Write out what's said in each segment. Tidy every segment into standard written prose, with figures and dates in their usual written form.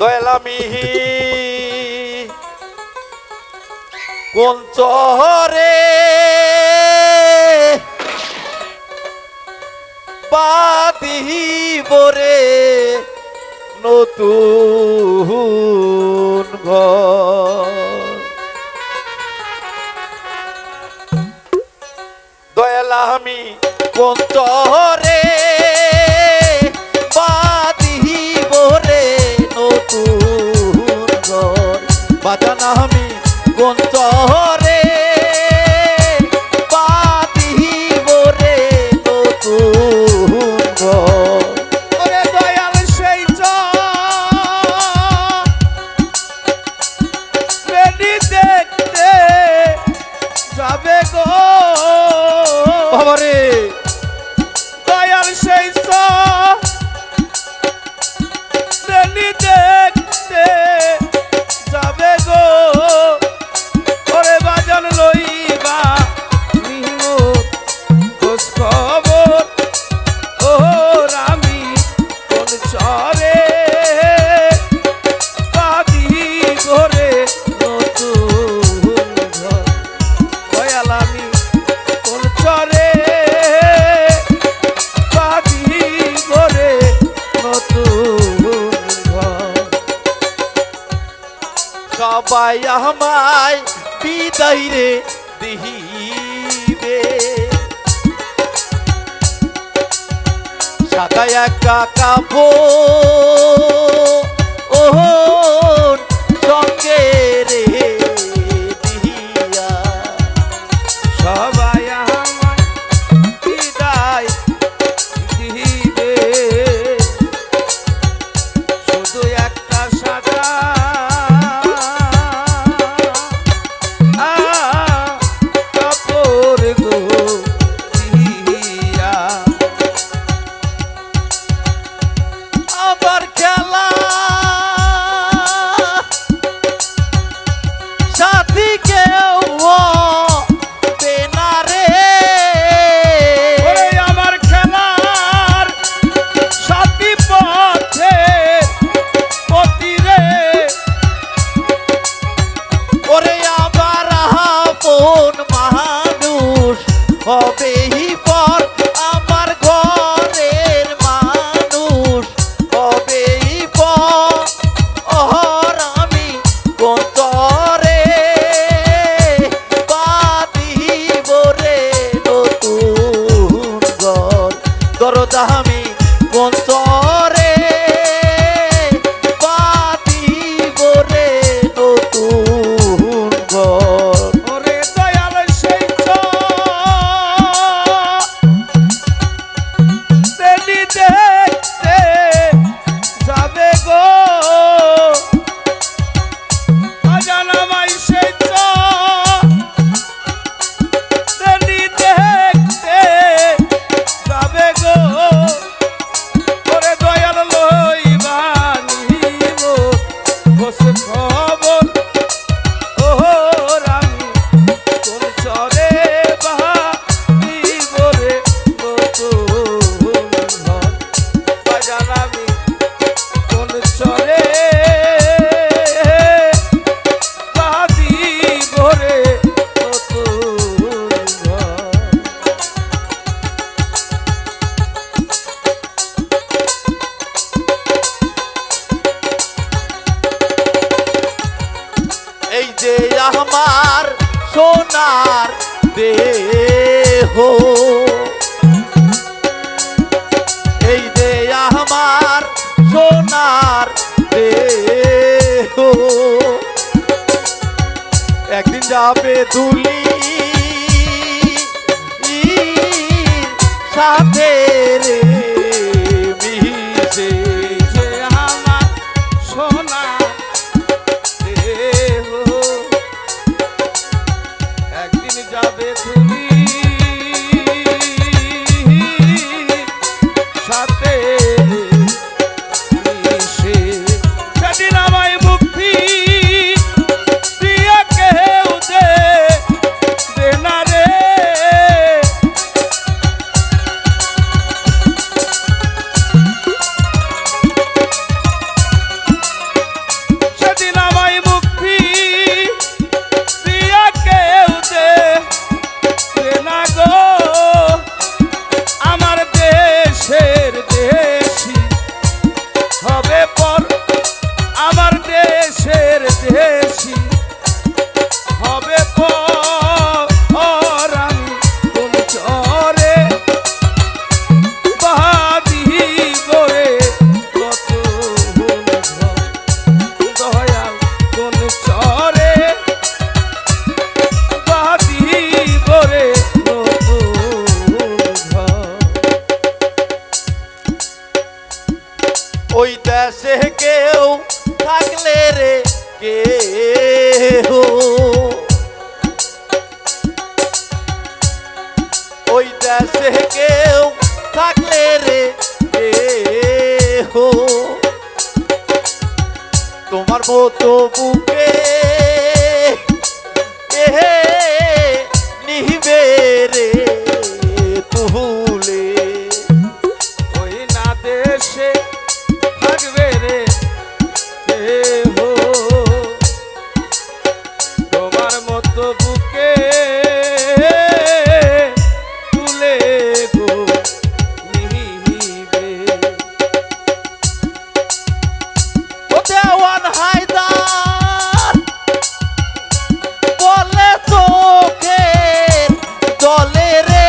দয়াল আমি কোন চরে বাঁধিব রে নতুন ঘর। দয়াল আমি কোন চরে বাঁধিব রে নতুন ঘর। বাজান আমি কোন চরে বাঁধিব রে নতুন ঘর। ওরে দয়াল সেই চরেডি দেখতে যাবে গো বাবারে দয়াল সেই চরেডি দেখতে যাবে গো। ওরে বাজান লইবা নিমো খোঁজ খবর ও রামি কোন চরে বাদি ঘরে নতুন ঘর। দয়াল আমি কোন চরে বাদি ঘরে নতুন ঘর। সবাই আমায় বিদায় রে দিবে সাদা একা কাবো ওহন সঙ্গে রে দিয়া। সবাই আমায় বিদায় দিবে শুধু একটা সাদা কাপড় গো দিয়া। আবার খেলা সাথী কেউ হবে না রে। ওরে আমার খেলার সাথী পথে পতি রে। ওরে আবার আপন মানুষ হবেই পর আমার ঘরের মানুষ হবেই পর। অহর আমি কোন তরে বাঁধিব রে নতুন ঘর। দরদ আমি কোন তরে বাঁধিব রে নতুন ঘর। ওরে দয়াল সেই চরেডি দেখতে যাবে গো অজানামাই সেই চরেডি দেখতে যাবে গো। ওরে দয়াল লইবা নিমো খোঁজ খবর ও রামি কোন চরে বাঁধিব রে নতুন ঘর। বাজান আমি কোন চরে বাঁধিব রে নতুন ঘর। এই যে আমার সোনার দেহ এই যে আমার সোনার দেহ একদিন যাবে দুলি সাথে রে মিশে। যে আমার সোনা দেহ একদিন যাবে তুমি সাথে মিশে। সেদিন আমায় মুক্তি দিয়া কেউ দেবে না রে। ওই দেশে কেউ থাকলে রে কেহ, ওই দেশে কেউ থাকলে রে কেহ, তোমার মতো বুকে এহে নিহিবে রে তুলে। ওই না দেশে থাকবে রে কেহ, তোমার মতো বুকে তুলে গো নিবে। ও দেওয়ান হায়দার বলে চোখের জলে রে,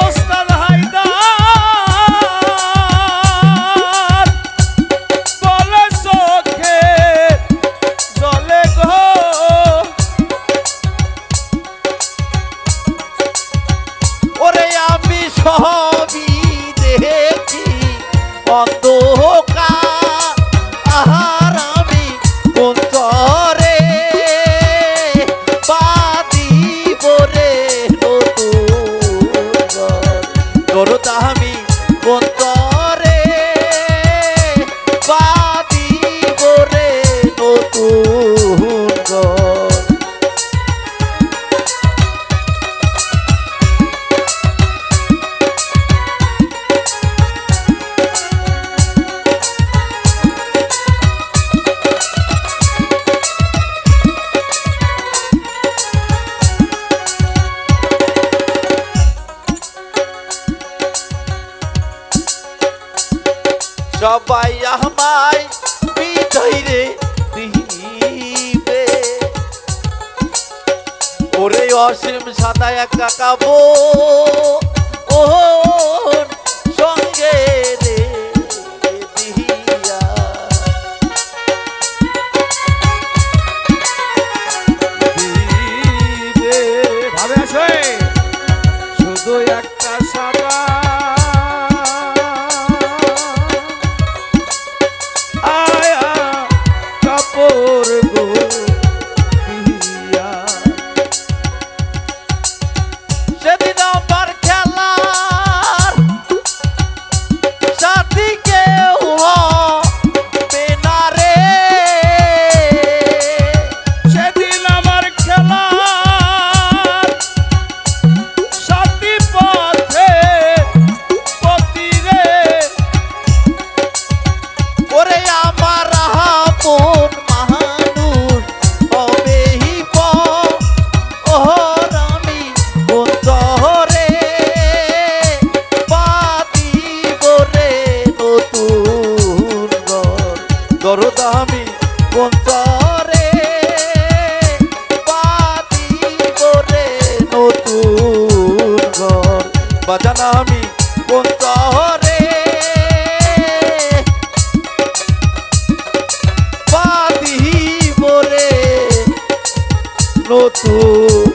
ওস্তাদ হায়দার বলে চোখে জলে গো, ওরে আমি সবই দেখি অন্ধকার, আহার আমি কোন তরে বাদিব রে নতুন ঘর, দরদ আমি কোন তরে বাদিব রে নতুন ঘর। সবাই আমায় বিদায় রে দিবে, ওরে অসীম সাদা একা কাবো ওর সঙ্গে রে দিয়া। দিবে ভাবে আসে শুধু একটা সাদা আয়া কাপড় গো দিয়া। সেদিন আমার খেলার সাথী কেউ হবে না রে, সেদিন আমার খেলার সাথী পথে পতি রে, ওরে আমার আপন মানুষ হবেই ওহর আমি বন্ধরে বাদিব রে নতুন ঘর, দরদ আমি বন্ধরে বাদিব রে নতুন ঘর, বাজান আমি বন্ধরে বাদিব রে নতুন